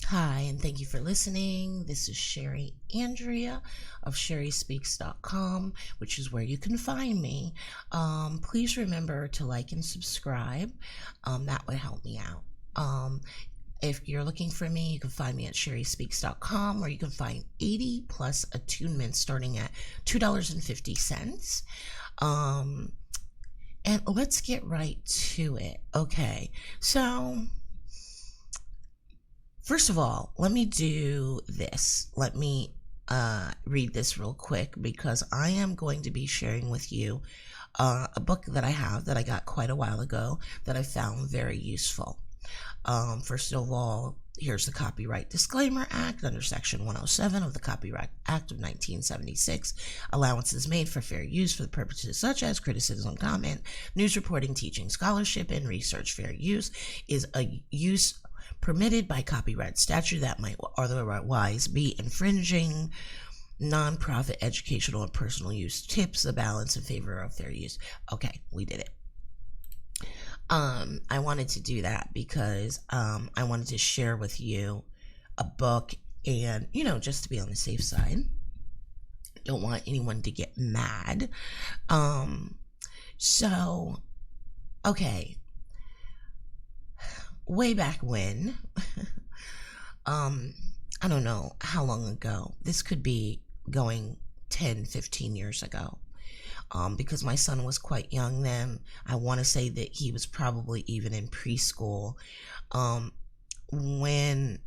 Hi, and thank you for listening. This is Sherry Andrea of SherrySpeaks.com, which is where you can find me. Please remember to like and subscribe. That would help me out. If you're looking for me, you can find me at SherrySpeaks.com, where you can find 80 plus attunements starting at $2.50. And let's get right to it. Okay, so first of all, let me do this. Let me read this real quick because I am going to be sharing with you a book that I have that I got quite a while ago that I found very useful. First of all, here's the Copyright Disclaimer Act under Section 107 of the Copyright Act of 1976. Allowances made for fair use for purposes such as criticism, comment, news reporting, teaching, scholarship, and research. Fair use is a use permitted by copyright statute that might otherwise be infringing non-profit educational and personal use. Tips the balance in favor of fair use. Okay, we did it. I wanted to do that because I wanted to share with you a book and, just to be on the safe side. Don't want anyone to get mad. Okay. Way back when, I don't know how long ago. This could be going 10, 15 years ago. Because my son was quite young then. I want to say that he was probably even in preschool. When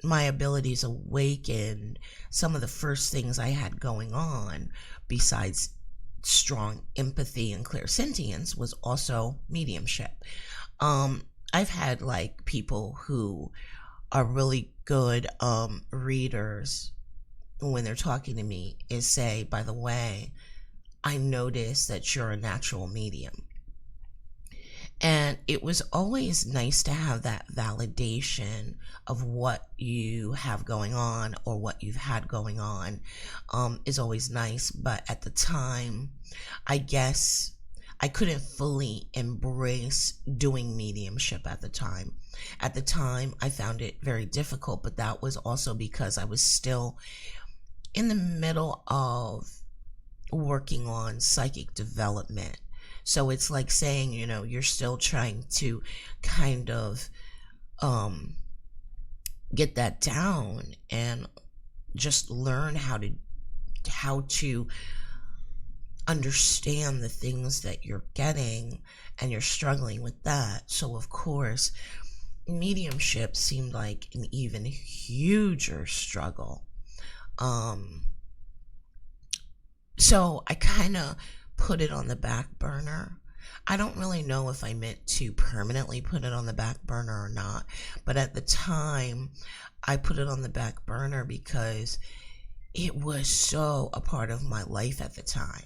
my abilities awakened, some of the first things I had going on, besides strong empathy and clairsentience, was also mediumship. I've had people who are really good readers when they're talking to me is say, by the way, I noticed that you're a natural medium. And it was always nice to have that validation of what you have going on or what you've had going on is always nice. But at the time, I guess I couldn't fully embrace doing mediumship at the time. At the time, I found it very difficult, but that was also because I was still in the middle of working on psychic development. So it's like saying, you're still trying to kind of get that down and just learn how to understand the things that you're getting, and you're struggling with that. So of course, mediumship seemed like an even huger struggle. So I kind of put it on the back burner. I don't really know if I meant to permanently put it on the back burner or not, but at the time I put it on the back burner because it was so a part of my life at the time.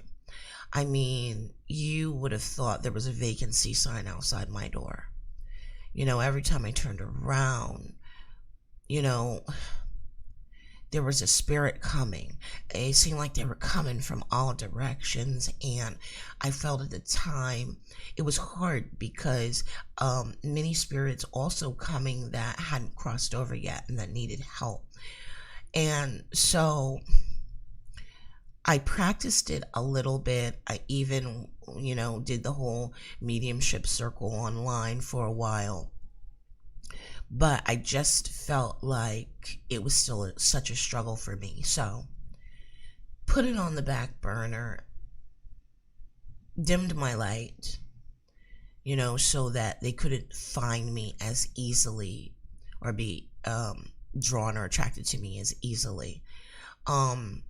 I mean, you would have thought there was a vacancy sign outside my door. Every time I turned around, there was a spirit coming. It seemed like they were coming from all directions, and I felt at the time it was hard because many spirits also coming that hadn't crossed over yet and that needed help. And so I practiced it a little bit. I even, did the whole mediumship circle online for a while. But I just felt like it was still such a struggle for me. So put it on the back burner, dimmed my light, so that they couldn't find me as easily or be drawn or attracted to me as easily. And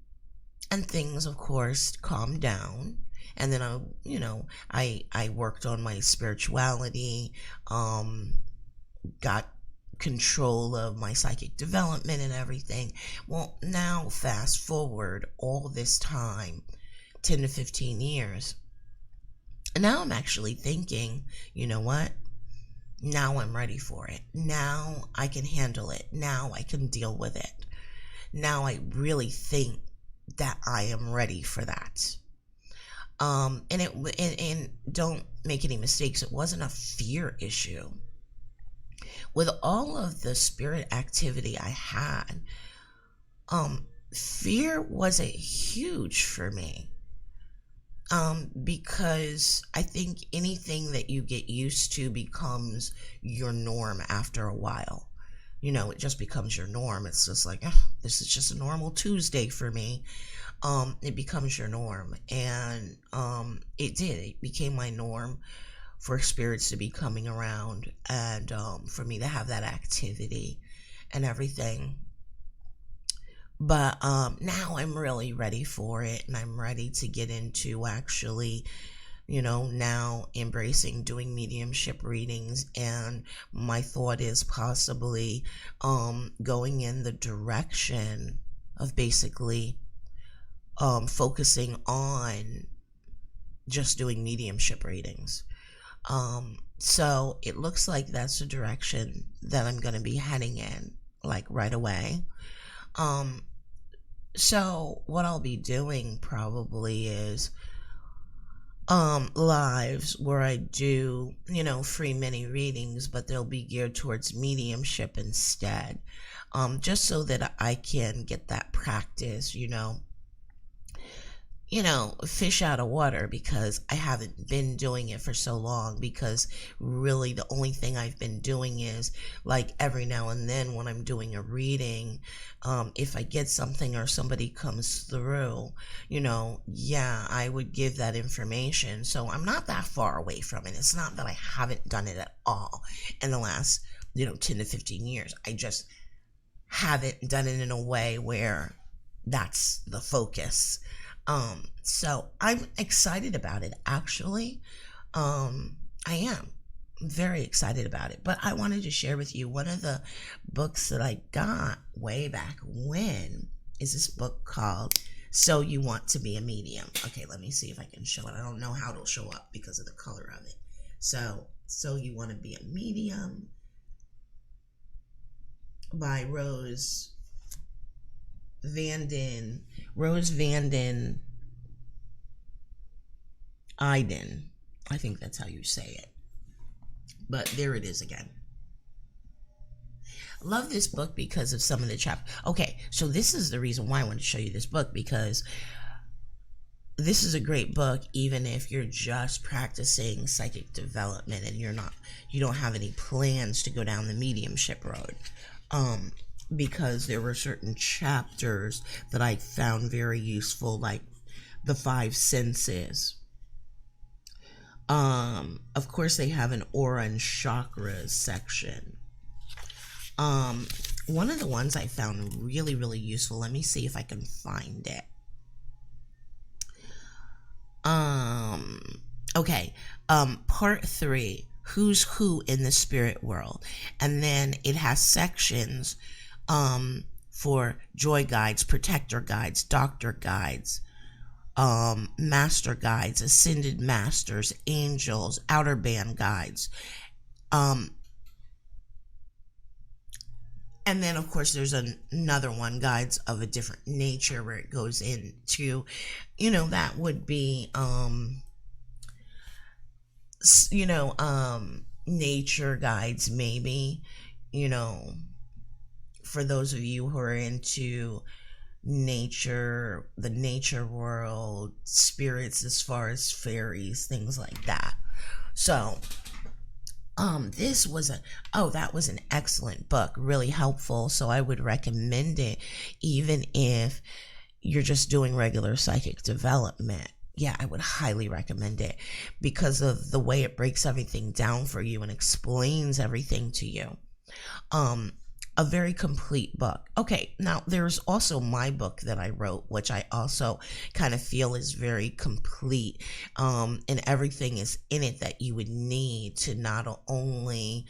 things, of course, calmed down. And then I worked on my spirituality, got control of my psychic development and everything. Well, now fast forward all this time, 10 to 15 years. And now I'm actually thinking, you know what? Now I'm ready for it. Now I can handle it. Now I can deal with it. Now I really think that I am ready for that. And don't make any mistakes. It wasn't a fear issue. with all of the spirit activity I had, fear wasn't huge for me. Because I think anything that you get used to becomes your norm after a while. It just becomes your norm. It's just like, this is just a normal Tuesday for me. It becomes your norm. And it became my norm for spirits to be coming around, and for me to have that activity and everything. But now I'm really ready for it, and I'm ready to get into actually, now embracing doing mediumship readings. And my thought is possibly going in the direction of basically focusing on just doing mediumship readings. So it looks like that's the direction that I'm going to be heading in, like right away. So what I'll be doing probably is lives where I do, free mini readings, but they'll be geared towards mediumship instead. Just so that I can get that practice, fish out of water, because I haven't been doing it for so long. Because really the only thing I've been doing is like every now and then when I'm doing a reading, if I get something or somebody comes through, I would give that information. So I'm not that far away from it. It's not that I haven't done it at all in the last, 10 to 15 years. I just haven't done it in a way where that's the focus. So I'm excited about it, actually. I am very excited about it. But I wanted to share with you one of the books that I got way back when is this book called So You Want to Be a Medium. Okay, let me see if I can show it. I don't know how it'll show up because of the color of it. So You Want to Be a Medium by Rose Vanden Iden. I think that's how you say it. But there it is again. Love this book because of some of the chapters. Okay, so this is the reason why I want to show you this book, because this is a great book even if you're just practicing psychic development and you don't have any plans to go down the mediumship road. Because there were certain chapters that I found very useful, like the 5 senses. Of course, they have an aura and chakras section. One of the ones I found really, really useful, let me see if I can find it. Okay, part 3, who's who in the spirit world. And then it has sections for joy guides, protector guides, doctor guides, master guides, ascended masters, angels, outer band guides. And then, of course, there's another one, guides of a different nature, where it goes into, that would be, nature guides, maybe, for those of you who are into nature, the nature world, spirits as far as fairies, things like that. So, that was an excellent book, really helpful. So I would recommend it, even if you're just doing regular psychic development. Yeah, I would highly recommend it because of the way it breaks everything down for you and explains everything to you. A very complete book. Okay, now there's also my book that I wrote, which I also kind of feel is very complete, and everything is in it that you would need to not only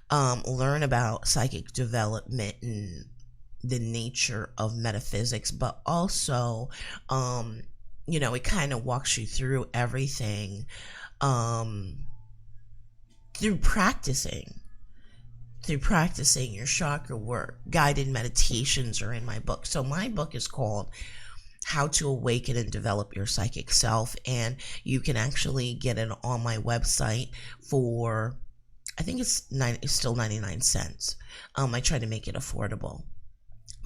learn about psychic development and the nature of metaphysics, but also, it kind of walks you through everything through practicing your chakra work. Guided meditations are in my book. So my book is called How to Awaken and Develop Your Psychic Self, and you can actually get it on my website for I think it's still 99 cents. I try to make it affordable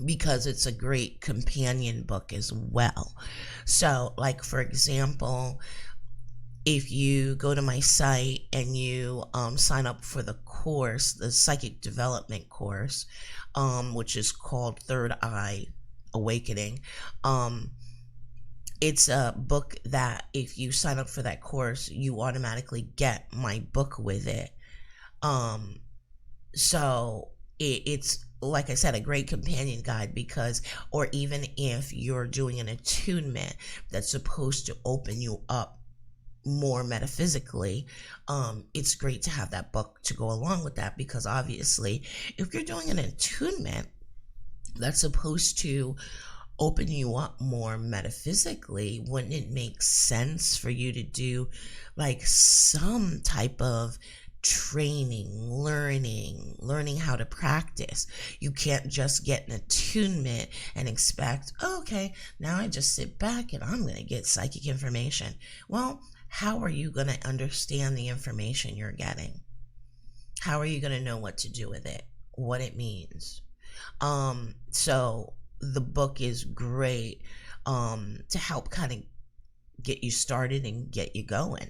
because it's a great companion book as well. So, like, for example, if you go to my site and you sign up for the course, the psychic development course, which is called Third Eye Awakening, it's a book that if you sign up for that course, you automatically get my book with it. So it's, like I said, a great companion guide because, or even if you're doing an attunement that's supposed to open you up more metaphysically, it's great to have that book to go along with that, because obviously if you're doing an attunement that's supposed to open you up more metaphysically, wouldn't it make sense for you to do like some type of training, learning how to practice? You can't just get an attunement and expect, oh, okay, now I just sit back and I'm going to get psychic information. Well, how are you going to understand the information you're getting? How are you going to know what to do with it, what it means? So the book is great to help kind of get you started and get you going.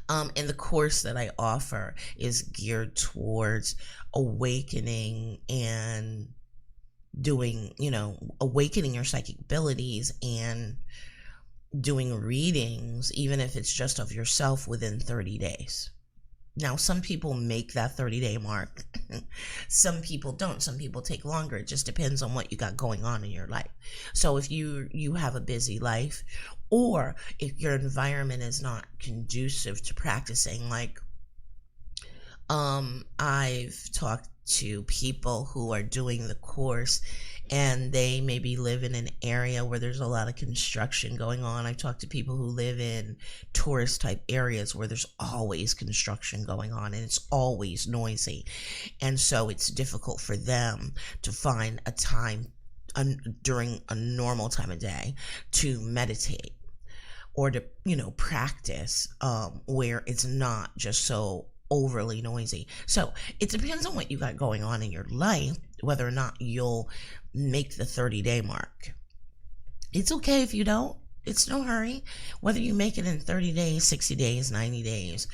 And the course that I offer is geared towards awakening and doing, awakening your psychic abilities and doing readings, even if it's just of yourself, within 30 days. Now, some people make that 30-day mark. Some people don't. Some people take longer. It just depends on what you got going on in your life. So if you have a busy life, or if your environment is not conducive to practicing, like I've talked to people who are doing the course and they maybe live in an area where there's a lot of construction going on. I've talked to people who live in tourist type areas where there's always construction going on and it's always noisy. And so it's difficult for them to find a time during a normal time of day to meditate or to, practice where it's not just so overly noisy. So it depends on what you got going on in your life, whether or not you'll make the 30-day mark. It's okay if you don't. It's no hurry. Whether you make it in 30 days, 60 days, 90 days,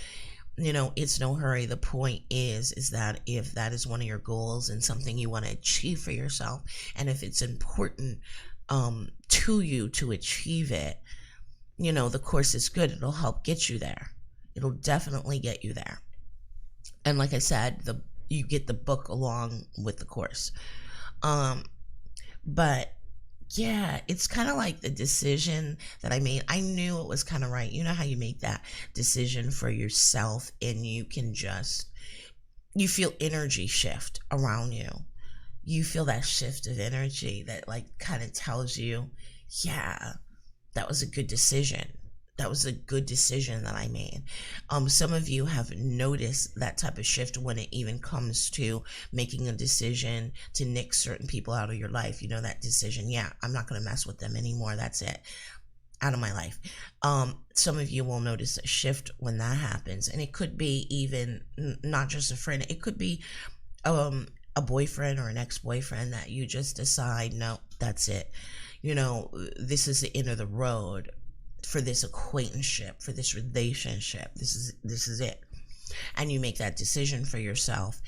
it's no hurry. The point is that if that is one of your goals and something you want to achieve for yourself, and if it's important to you to achieve it, the course is good. It'll help get you there. It'll definitely get you there. And like I said, you get the book along with the course. But yeah, it's kind of like the decision that I made. I knew it was kind of right. You know how you make that decision for yourself and you feel energy shift around you. You feel that shift of energy that like kind of tells you, yeah, that was a good decision. That was a good decision that I made. Some of you have noticed that type of shift when it even comes to making a decision to nix certain people out of your life. That decision, yeah, I'm not going to mess with them anymore. That's it. Out of my life. Some of you will notice a shift when that happens. And it could be even not just a friend. It could be a boyfriend or an ex-boyfriend that you just decide, no, that's it. This is the end of the road for this acquaintanceship, for this relationship. This is it. And you make that decision for yourself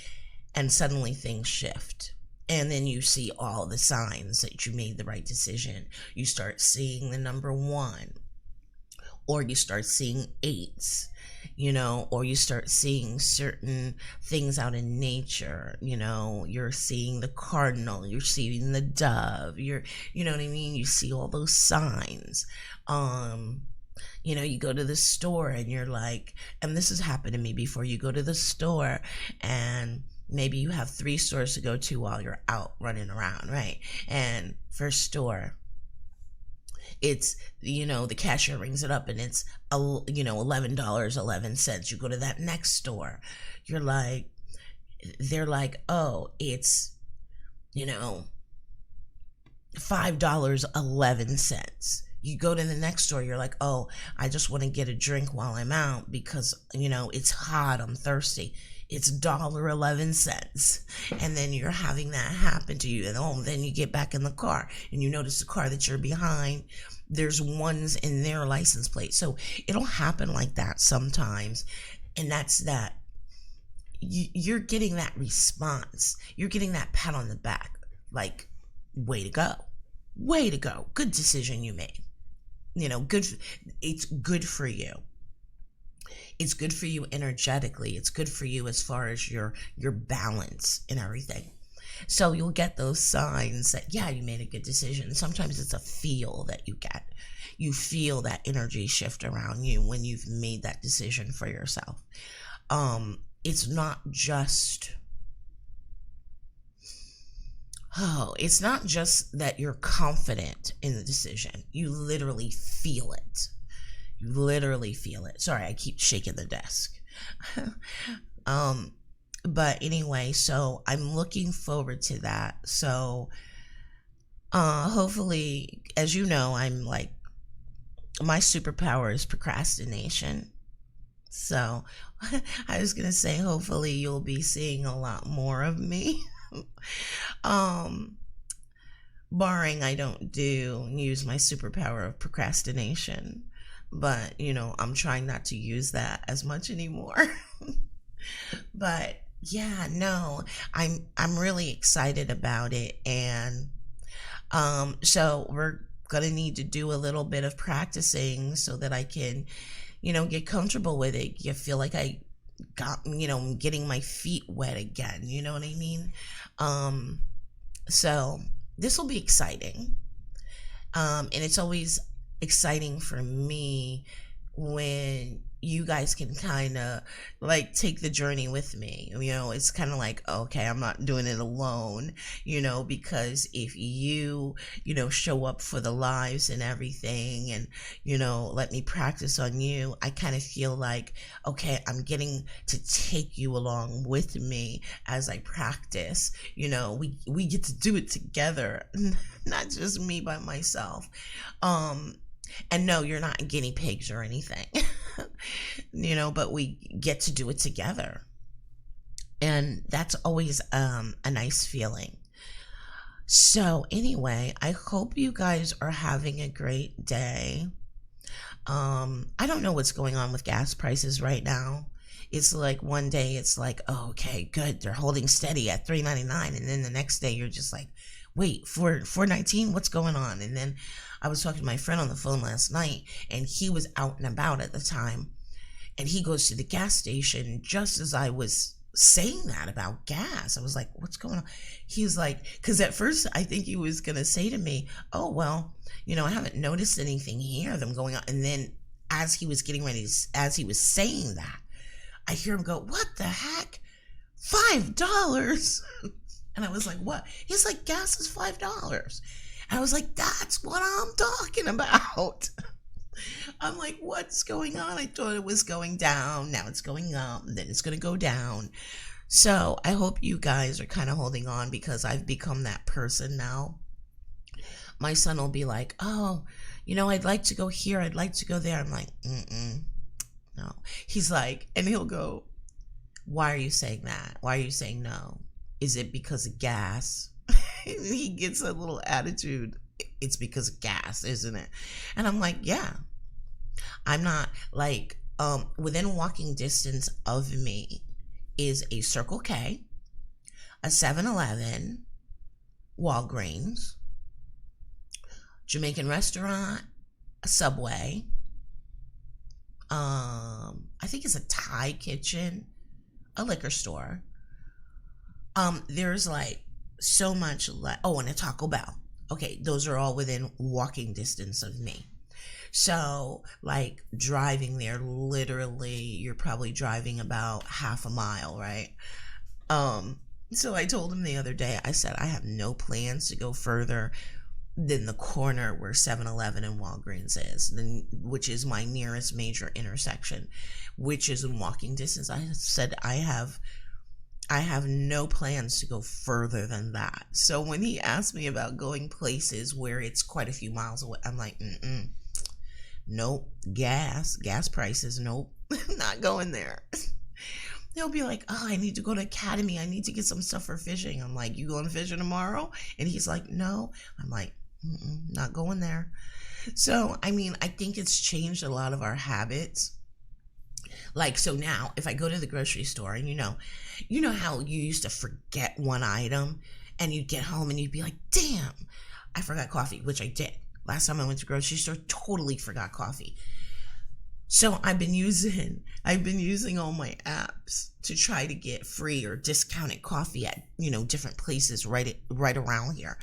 and suddenly things shift. And then you see all the signs that you made the right decision. You start seeing the number 1, or you start seeing 8s, or you start seeing certain things out in nature. You're seeing the cardinal, you're seeing the dove, you know what I mean? You see all those signs. You go to the store and you're like, and this has happened to me before, you go to the store and maybe you have 3 stores to go to while you're out running around, right? And first store, it's, the cashier rings it up and it's, $11.11. You go to that next store, they're like, oh, it's, $5.11. You go to the next store, you're like, oh, I just want to get a drink while I'm out because, it's hot, I'm thirsty. It's $1.11. And then you're having that happen to you. And then you get back in the car and you notice the car that you're behind, there's ones in their license plate. So it'll happen like that sometimes. And that's that. You're getting that response. You're getting that pat on the back. Like, way to go. Way to go. Good decision you made. Good. It's good for you. It's good for you energetically. It's good for you as far as your balance and everything. So you'll get those signs that, yeah, you made a good decision. Sometimes it's a feel that you get. You feel that energy shift around you when you've made that decision for yourself. It's not just that you're confident in the decision. You literally feel it. You literally feel it. Sorry, I keep shaking the desk. But anyway, so I'm looking forward to that. So hopefully, as you know, I'm like, my superpower is procrastination. So I was going to say, hopefully you'll be seeing a lot more of me. Barring I don't use my superpower of procrastination. But, I'm trying not to use that as much anymore. But yeah, no, I'm really excited about it. And so we're gonna need to do a little bit of practicing so that I can, get comfortable with it. You feel like I got, getting my feet wet again. You know what I mean? So this will be exciting. And it's always exciting for me when you guys can kind of like take the journey with me. It's kind of like, okay, I'm not doing it alone, because if you show up for the lives and everything and let me practice on you, I kind of feel like, okay, I'm getting to take you along with me as I practice. We get to do it together, not just me by myself. And no, you're not guinea pigs or anything, but we get to do it together. And that's always a nice feeling. So anyway, I hope you guys are having a great day. I don't know what's going on with gas prices right now. It's like one day it's like, oh, okay, good, they're holding steady at $3.99, and then the next day you're just like, wait, for $4.19, what's going on? And then I was talking to my friend on the phone last night, and he was out and about at the time, and he goes to the gas station just as I was saying that about gas. I was like, what's going on? He was like, because at first I think he was going to say to me, oh, well, I haven't noticed anything here, them going on. And then as he was getting ready, as he was saying that, I hear him go, what the heck? $5? And I was like, what? He's like, gas is $5. And I was like, that's what I'm talking about. I'm like, what's going on? I thought it was going down. Now it's going up. And then it's going to go down. So I hope you guys are kind of holding on, because I've become that person now. My son will be like, oh, I'd like to go here. I'd like to go there. I'm like, no. He's like, and he'll go, why are you saying that? Why are you saying no? Is it because of gas? He gets a little attitude. It's because of gas, isn't it? And I'm like, yeah. I'm not like, within walking distance of me is a Circle K, a 7-Eleven, Walgreens, Jamaican restaurant, a Subway, I think it's a Thai kitchen, a liquor store. There's like so much and a Taco Bell. Okay, those are all within walking distance of me. So like driving there, literally you're probably driving about half a mile, right? So I told him the other day, I said, I have no plans to go further than the corner where 7-Eleven and Walgreens is, which is my nearest major intersection, which is in walking distance. I said, I have I have no plans to go further than that. So when he asked me about going places where it's quite a few miles away, I'm like, nope. Gas prices, nope. Not going there. They'll be like, oh, I need to go to Academy. I need to get some stuff for fishing. I'm like, you going fishing tomorrow? And he's like, no. I'm like, not going there. So, I mean, I think it's changed a lot of our habits. Like, so now if I go to the grocery store and you know how you used to forget one item and you'd get home and you'd be like, damn, I forgot coffee, which I did. Last time I went to the grocery store, totally forgot coffee. So I've been using all my apps to try to get free or discounted coffee at, different places right around here.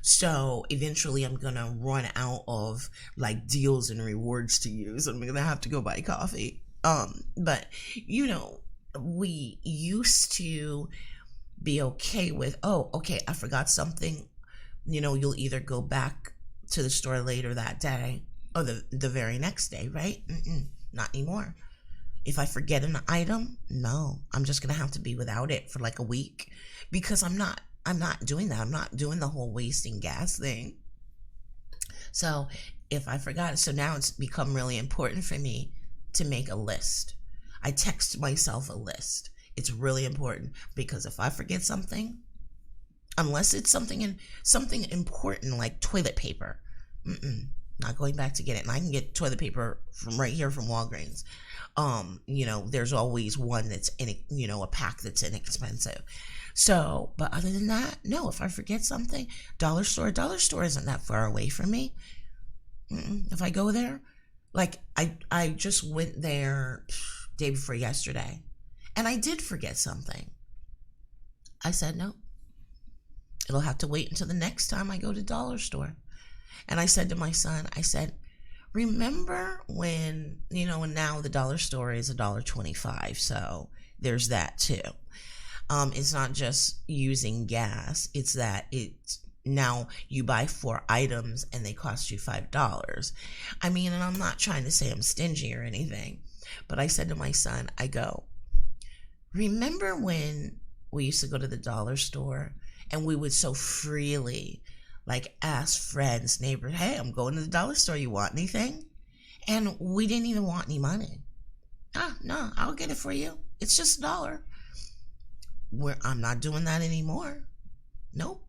So eventually I'm going to run out of like deals and rewards to use. I'm going to have to go buy coffee. But we used to be okay with, oh, okay, I forgot something. You'll either go back to the store later that day or the very next day, right? Not anymore. If I forget an item, no, I'm just gonna have to be without it for like a week, because I'm not doing that. I'm not doing the whole wasting gas thing. So if I forgot it, so now it's become really important for me to make a list. I text myself a list. It's really important, because if I forget something, unless it's something important like toilet paper, not going back to get it. And I can get toilet paper from right here from Walgreens. There's always one that's a pack that's inexpensive. So, but other than that, no, if I forget something, dollar store isn't that far away from me. If I go there, like I just went there day before yesterday and I did forget something. I said, no, it'll have to wait until the next time I go to dollar store. And I said to my son, I said, remember when, and now the dollar store is $1.25. So there's that too. It's not just using gas. It's that now you buy 4 items and they cost you $5. I mean, and I'm not trying to say I'm stingy or anything, but I said to my son, I go, remember when we used to go to the dollar store and we would so freely like ask friends, neighbors, hey, I'm going to the dollar store. You want anything? And we didn't even want any money. No, I'll get it for you. It's just $1. I'm not doing that anymore. Nope.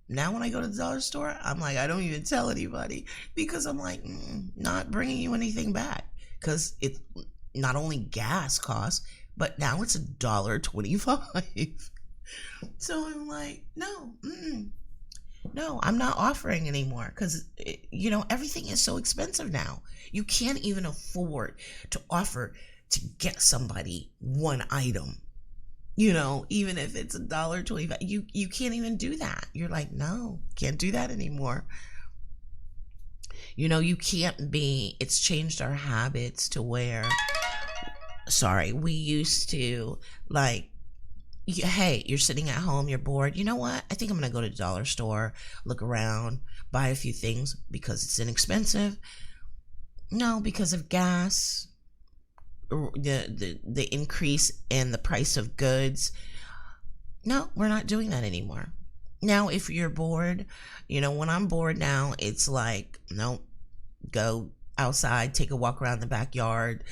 Now when I go to the dollar store, I'm like, I don't even tell anybody, because I'm like, not bringing you anything back, because it's not only gas costs, but now it's $1.25. So I'm like, no, I'm not offering anymore, because everything is so expensive now. You can't even afford to offer to get somebody one item. Even if it's $1.25, you can't even do that. You're like, no, can't do that anymore. You can't be. It's changed our habits to where, we used to like, hey, you're sitting at home, you're bored. You know what? I think I'm going to go to the dollar store, look around, buy a few things because it's inexpensive. No, because of gas, the increase in the price of goods. No, we're not doing that anymore. Now, if you're bored, when I'm bored now, it's like, no, go outside, take a walk around the backyard,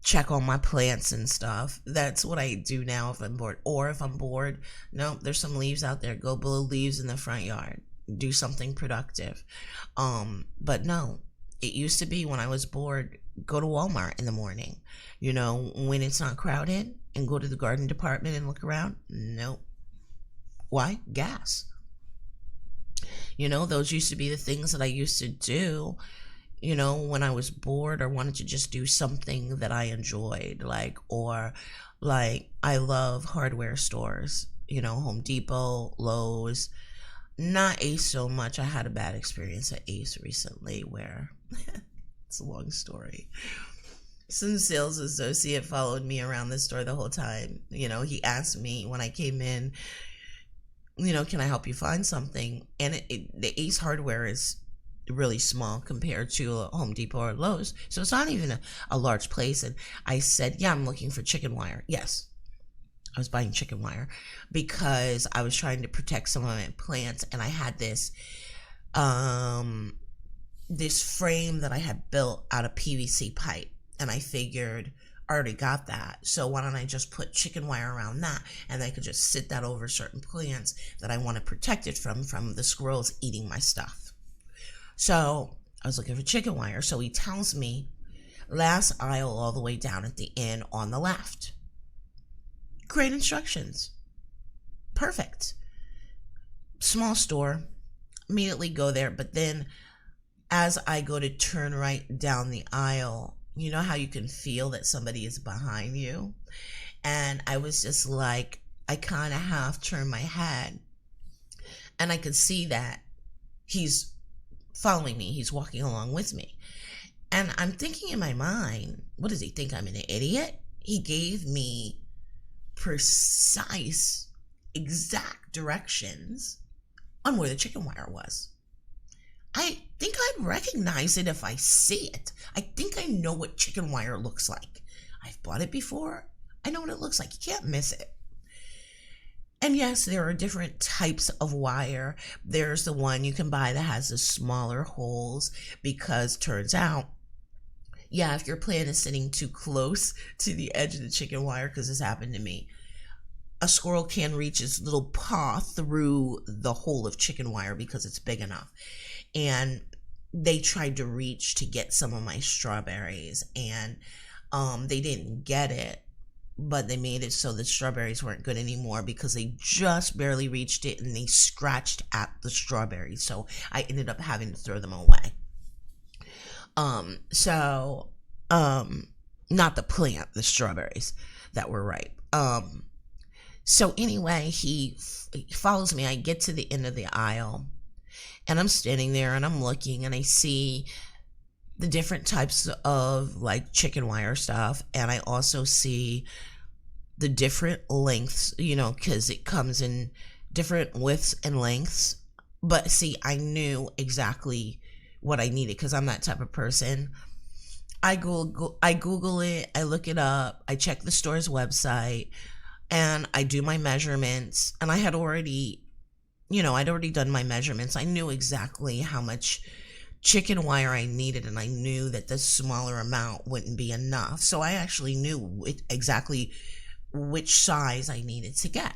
check on my plants and stuff. That's what I do now if I'm bored. Or if I'm bored, no, there's some leaves out there, go blow leaves in the front yard, do something productive. But no, it used to be when I was bored, go to Walmart in the morning, when it's not crowded, and go to the garden department and look around. Nope. Why? Gas. Those used to be the things that I used to do, when I was bored or wanted to just do something that I enjoyed, or I love hardware stores, Home Depot, Lowe's, not Ace so much. I had a bad experience at Ace recently where it's a long story. Some sales associate followed me around the store the whole time. He asked me when I came in, can I help you find something? And the Ace hardware is really small compared to a Home Depot or Lowe's, so it's not even a large place. And I said, yeah, I'm looking for chicken wire. Yes. I was buying chicken wire because I was trying to protect some of my plants, and I had um this frame that I had built out of PVC pipe, and I figured I already got that, so why don't I just put chicken wire around that, and I could just sit that over certain plants that I want to protect it from the squirrels eating my stuff. So I was looking for chicken wire, so he tells me last aisle all the way down at the end on the left. Great instructions. Perfect. Small store. Immediately go there, but then as I go to turn right down the aisle, you know how you can feel that somebody is behind you? And I was just like, I kind of half turned my head, and I could see that he's following me. He's walking along with me. And I'm thinking in my mind, what does he think? I'm an idiot? He gave me precise, exact directions on where the chicken wire was. I think I'd recognize it if I see it. I think I know what chicken wire looks like. I've bought it before. I know what it looks like. You can't miss it. And yes, there are different types of wire. There's the one you can buy that has the smaller holes, because turns out, yeah, if your plant is sitting too close to the edge of the chicken wire, because this happened to me, a squirrel can reach its little paw through the hole of chicken wire because it's big enough. And they tried to reach to get some of my strawberries, and they didn't get it, but they made it so the strawberries weren't good anymore because they just barely reached it, and they scratched at the strawberries. So I ended up having to throw them away. Not the plant, the strawberries that were ripe. So anyway, he follows me. I get to the end of the aisle, and I'm standing there, and I'm looking, and I see the different types of like chicken wire stuff, and I also see the different lengths, because it comes in different widths and lengths. But see, I knew exactly what I needed because I'm that type of person. I Google it, I look it up, I check the store's website, and I do my measurements. And I'd already done my measurements. I knew exactly how much chicken wire I needed, and I knew that the smaller amount wouldn't be enough. So I actually knew exactly which size I needed to get.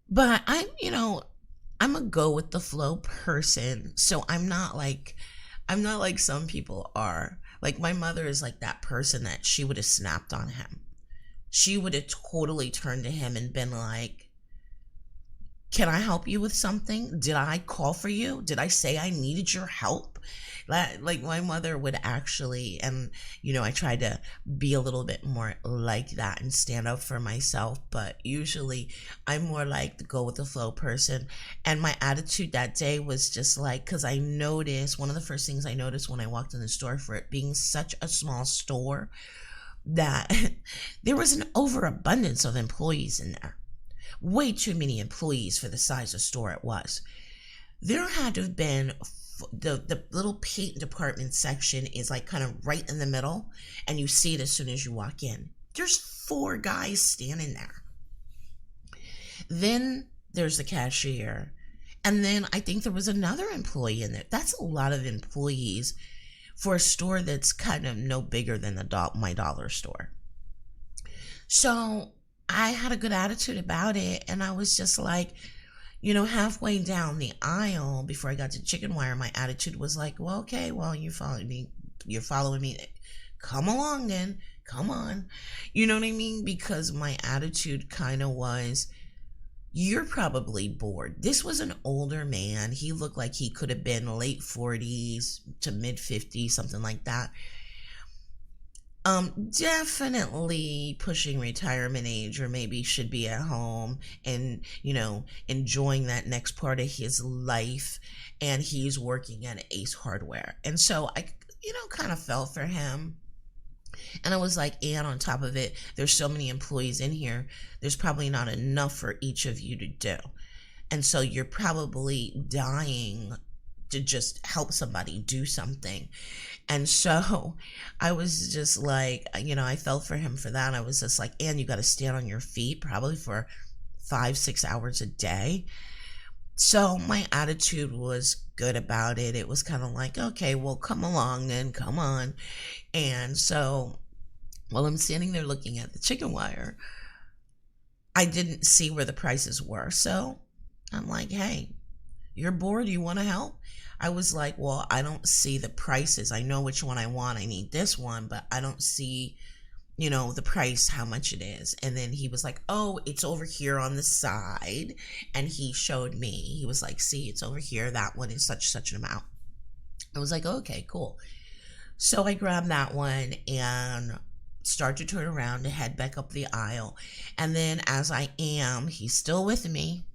But I'm a go with the flow person. So I'm not like some people are. Like, my mother is like that person that she would have snapped on him. She would have totally turned to him and been like, can I help you with something? Did I call for you? Did I say I needed your help? Like, my mother would actually, and I tried to be a little bit more like that and stand up for myself, but usually I'm more like the go with the flow person. And my attitude that day was just like, because I noticed, one of the first things I noticed when I walked in the store, for it being such a small store, that there was an overabundance of employees in there. Way too many employees for the size of store it was. There had to have been, the little paint department section is like kind of right in the middle, and you see it as soon as you walk in. There's 4 guys standing there. Then there's the cashier, and then I think there was another employee in there. That's a lot of employees for a store that's kind of no bigger than my dollar store. So I had a good attitude about it, and I was just like, halfway down the aisle before I got to chicken wire, my attitude was like, well, okay, well, you're following me. Come along then. Come on. You know what I mean? Because my attitude kind of was, you're probably bored. This was an older man. He looked like he could have been late 40s to mid 50s, something like that. Definitely pushing retirement age, or maybe should be at home and, enjoying that next part of his life. And he's working at Ace Hardware. And so I, kind of felt for him. And I was like, and on top of it, there's so many employees in here, there's probably not enough for each of you to do. And so you're probably dying to just help somebody do something. And so I was just like, I felt for him for that. I was just like, and you got to stand on your feet probably for 5-6 hours a day. So my attitude was good about it. It was kind of like, okay, well, come along then, come on. And so while I'm standing there looking at the chicken wire, I didn't see where the prices were. So I'm like, hey, you're bored? You want to help? I was like, well, I don't see the prices. I know which one I want. I need this one, but I don't see, the price, how much it is. And then he was like, oh, it's over here on the side. And he showed me. He was like, see, it's over here. That one is such an amount. I was like, okay, cool. So I grabbed that one and start to turn around to head back up the aisle. And then as he's still with me.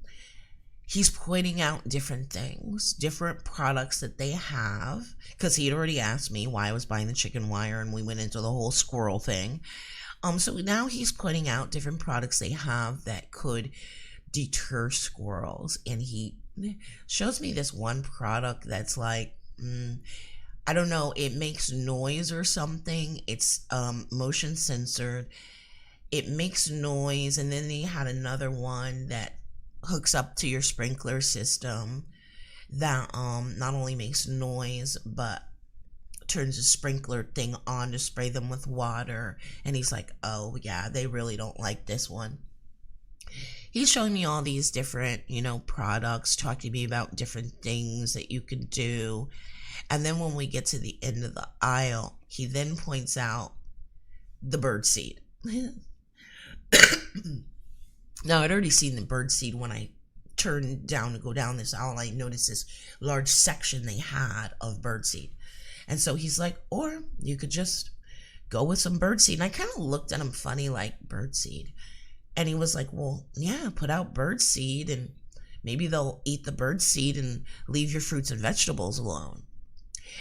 He's pointing out different things, different products that they have, because he had already asked me why I was buying the chicken wire, and we went into the whole squirrel thing. So now he's pointing out different products they have that could deter squirrels, and he shows me this one product that's like, I don't know, it makes noise or something. It's motion censored. It makes noise, and then he had another one that hooks up to your sprinkler system that not only makes noise but turns the sprinkler thing on to spray them with water. And he's like, oh yeah, they really don't like this one. He's showing me all these different products, talking to me about different things that you can do. And then when we get to the end of the aisle, he then points out the bird seed. Now, I'd already seen the bird seed when I turned down to go down this aisle. I noticed this large section they had of bird seed. And so he's like, or you could just go with some bird seed. And I kind of looked at him funny, like, bird seed. And he was like, well, yeah, put out bird seed and maybe they'll eat the bird seed and leave your fruits and vegetables alone.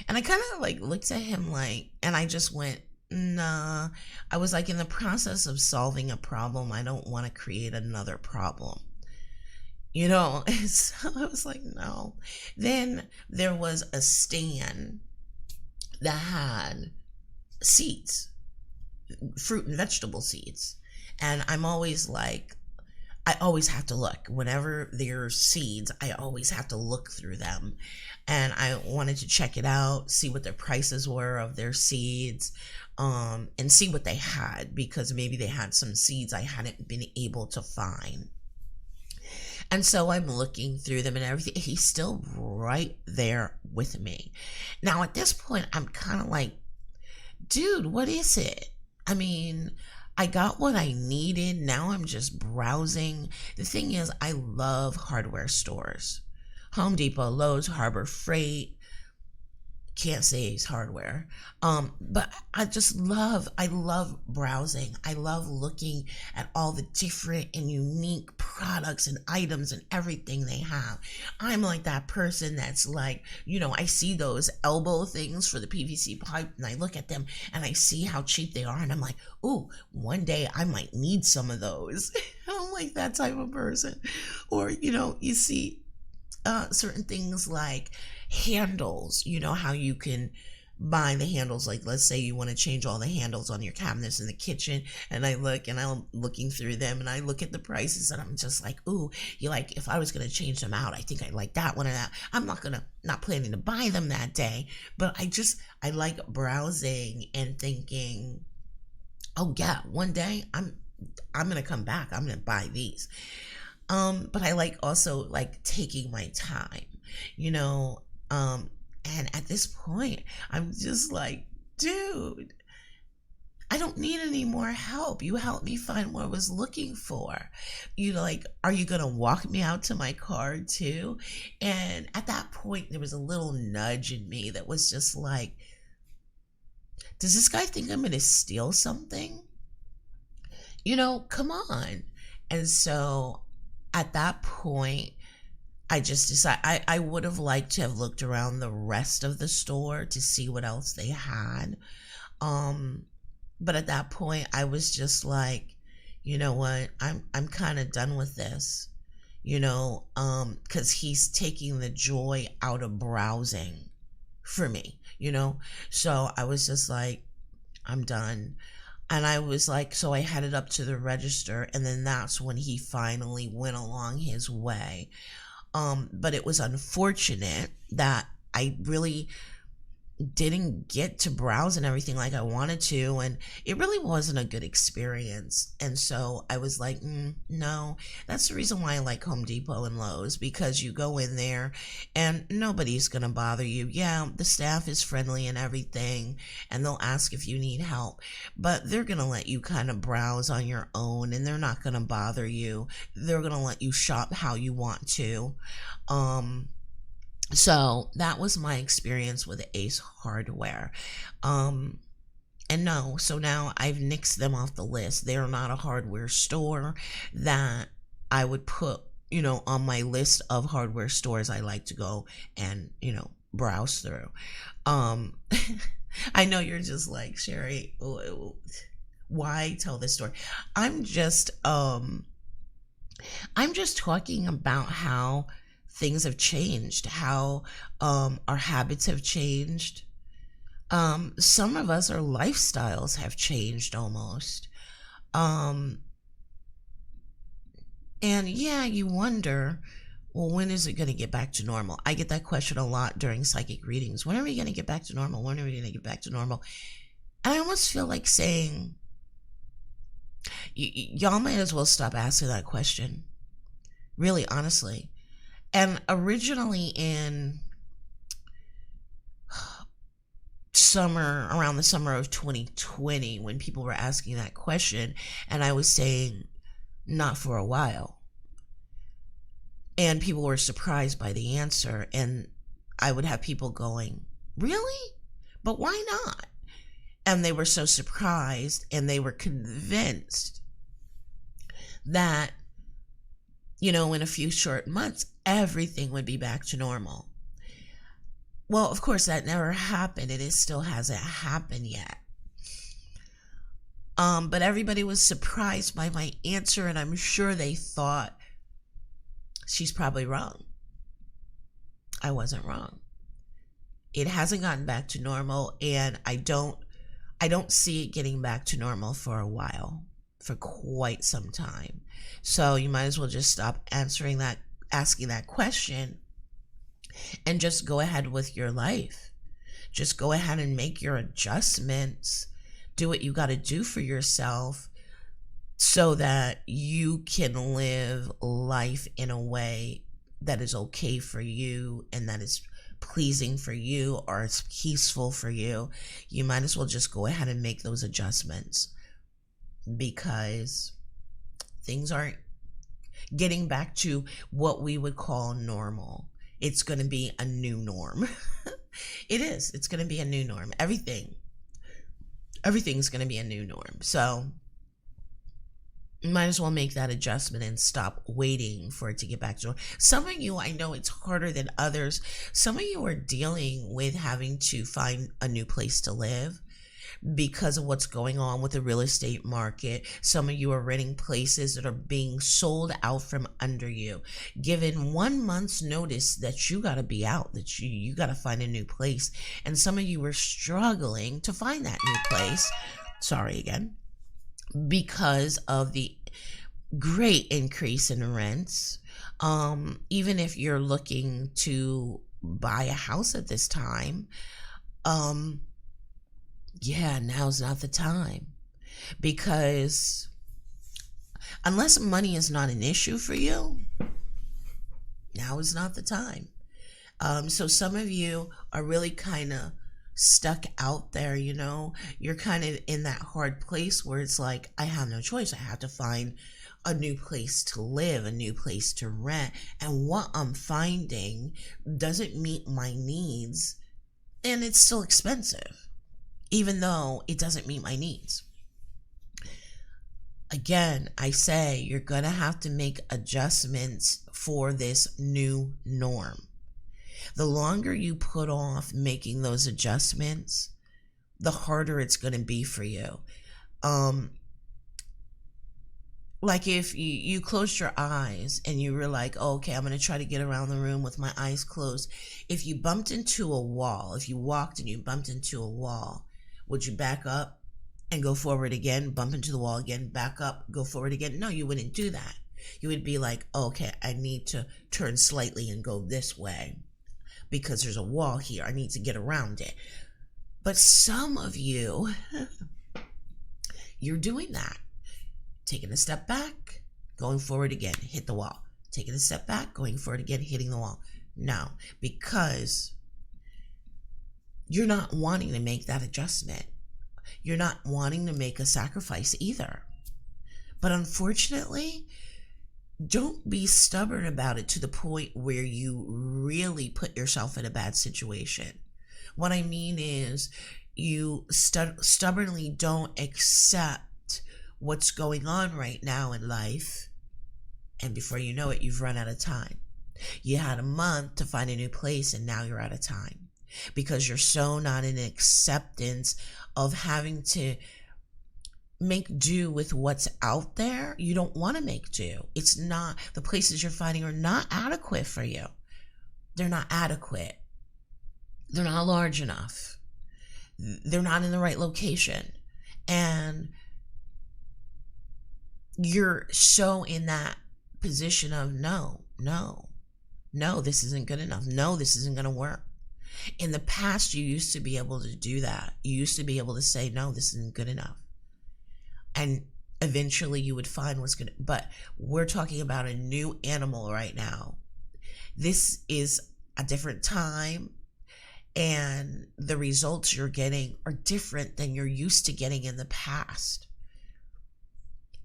And I kind of like looked at him like, and I just went, nah. I was like, in the process of solving a problem, I don't want to create another problem. So I was like, no. Then there was a stand that had seeds, fruit and vegetable seeds. And I'm always like, I always have to look. Whenever there's seeds, I always have to look through them. And I wanted to check it out, see what their prices were of their seeds, and see what they had, because maybe they had some seeds I hadn't been able to find. And so I'm looking through them and everything. He's still right there with me. Now, at this point, I'm kind of like, dude, what is it? I mean, I got what I needed. Now I'm just browsing. The thing is, I love hardware stores. Home Depot, Lowe's, Harbor Freight. Can't say Ace Hardware. But I love browsing. I love looking at all the different and unique products and items and everything they have. I'm like that person that's like, I see those elbow things for the PVC pipe and I look at them and I see how cheap they are and I'm like, ooh, one day I might need some of those. I'm like that type of person. Or, you see certain things like handles, how you can buy the handles. Like, let's say you want to change all the handles on your cabinets in the kitchen, and I'm looking through them and I look at the prices and I'm just like, ooh, if I was going to change them out, I think I like that one or that. I'm not planning to buy them that day, but I like browsing and thinking, oh yeah, one day I'm going to come back. I'm going to buy these. But I also taking my time, and at this point, I'm just like, dude, I don't need any more help. You helped me find what I was looking for. Are you going to walk me out to my car too? And at that point, there was a little nudge in me that was just like, does this guy think I'm going to steal something? Come on. And so at that point, I just decided I would have liked to have looked around the rest of the store to see what else they had. But at that point, I was just like, you know what? I'm kind of done with this. because he's taking the joy out of browsing for me, So I was just like, I'm done. And I was like, so I headed up to the register, and then that's when he finally went along his way. But it was unfortunate that I really didn't get to browse and everything like I wanted to, and it really wasn't a good experience. And so I was like, no. That's the reason why I like Home Depot and Lowe's, because you go in there and nobody's gonna bother you. Yeah, the staff is friendly and everything, and they'll ask if you need help, but they're gonna let you kind of browse on your own, and they're not gonna bother you. They're gonna let you shop how you want to. So that was my experience with Ace Hardware. Um, and no, so now I've nixed them off the list. They're not a hardware store that I would put, on my list of hardware stores I like to go and, browse through. Um, I know you're just like, Sherry, why tell this story? I'm just, I'm just talking about how things have changed, how our habits have changed. Some of us, our lifestyles have changed almost. Um, and yeah, you wonder, well, when is it going to get back to normal? I get that question a lot during psychic readings. When are we going to get back to normal? When are we going to get back to normal? I almost feel like saying, y'all might as well stop asking that question. Really, honestly. And originally in around the summer of 2020, when people were asking that question, and I was saying, not for a while. And people were surprised by the answer, and I would have people going, really? But why not? And they were so surprised, and they were convinced that, in a few short months, everything would be back to normal. Well, of course, that never happened, and it still hasn't happened yet. But everybody was surprised by my answer, and I'm sure they thought, she's probably wrong. I wasn't wrong. It hasn't gotten back to normal, and I don't see it getting back to normal for a while, for quite some time. So you might as well just stop asking that question and just go ahead with your life. Just go ahead and make your adjustments. Do what you got to do for yourself so that you can live life in a way that is okay for you and that is pleasing for you or is peaceful for you. You might as well just go ahead and make those adjustments, because things aren't getting back to what we would call normal. It's going to be a new norm. It is. It's going to be a new norm. Everything's going to be a new norm. So you might as well make that adjustment and stop waiting for it to get back to normal. Some of you, I know it's harder than others. Some of you are dealing with having to find a new place to live because of what's going on with the real estate market. Some of you are renting places that are being sold out from under you. Given 1 month's notice that you got to be out, that you got to find a new place. And some of you are struggling to find that new place. Sorry again. Because of the great increase in rents. Even if you're looking to buy a house at this time, yeah, now's not the time, because unless money is not an issue for you, now is not the time. So some of you are really kind of stuck out there, you're kind of in that hard place where it's like, I have no choice. I have to find a new place to live, a new place to rent. And what I'm finding doesn't meet my needs, and it's still expensive, even though it doesn't meet my needs. Again, I say you're going to have to make adjustments for this new norm. The longer you put off making those adjustments, the harder it's going to be for you. like if you closed your eyes and you were like, oh, okay, I'm going to try to get around the room with my eyes closed. If you bumped into a wall, if you walked and you bumped into a wall, would you back up and go forward again, bump into the wall again, back up, go forward again? No, you wouldn't do that. You would be like, oh, okay, I need to turn slightly and go this way because there's a wall here. I need to get around it. But some of you, you're doing that. Taking a step back, going forward again, hit the wall. Taking a step back, going forward again, hitting the wall. No, because you're not wanting to make that adjustment. You're not wanting to make a sacrifice either. But unfortunately, don't be stubborn about it to the point where you really put yourself in a bad situation. What I mean is you stubbornly don't accept what's going on right now in life, and before you know it, you've run out of time. You had a month to find a new place, and now you're out of time because you're so not in acceptance of having to make do with what's out there. You don't want to make do. It's not, the places you're finding are not adequate for you. They're not adequate. They're not large enough. They're not in the right location. And you're so in that position of no, this isn't good enough. No, this isn't going to work. In the past, you used to be able to do that. You used to be able to say, no, this isn't good enough. And eventually you would find what's going to, but we're talking about a new animal right now. This is a different time, and the results you're getting are different than you're used to getting in the past.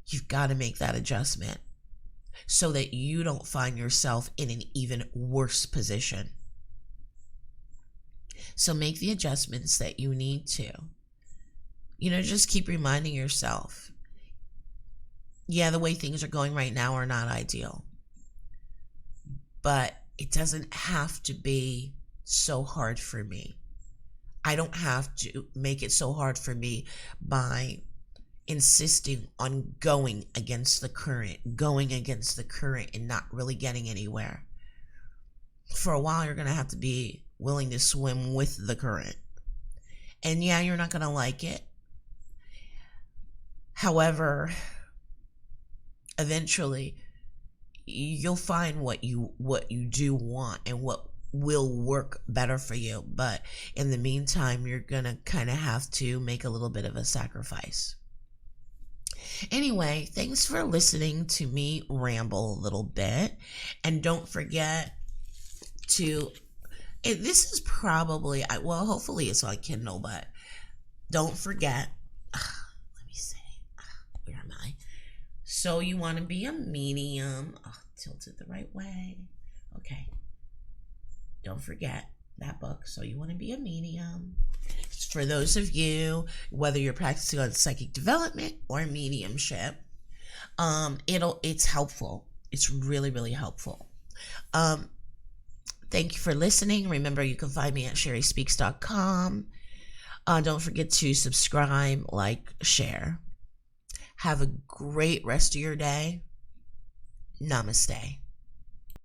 You've got to make that adjustment so that you don't find yourself in an even worse position. So make the adjustments that you need to. Just keep reminding yourself, yeah, the way things are going right now are not ideal, but it doesn't have to be so hard for me. I don't have to make it so hard for me by insisting on going against the current and not really getting anywhere. For a while, you're going to have to be willing to swim with the current. And yeah, you're not going to like it. However, eventually, you'll find what you do want and what will work better for you. But in the meantime, you're going to kind of have to make a little bit of a sacrifice. Anyway, thanks for listening to me ramble a little bit. And don't forget to, this is probably, hopefully it's on Kindle, but don't forget, let me see, where am I? So you want to be a medium. Tilt it the right way. Okay. Don't forget that book. So you want to be a medium. For those of you, whether you're practicing on psychic development or mediumship, it's helpful. It's really, really helpful. Thank you for listening. Remember, you can find me at sherryspeaks.com. Don't forget to subscribe, like, share. Have a great rest of your day. Namaste.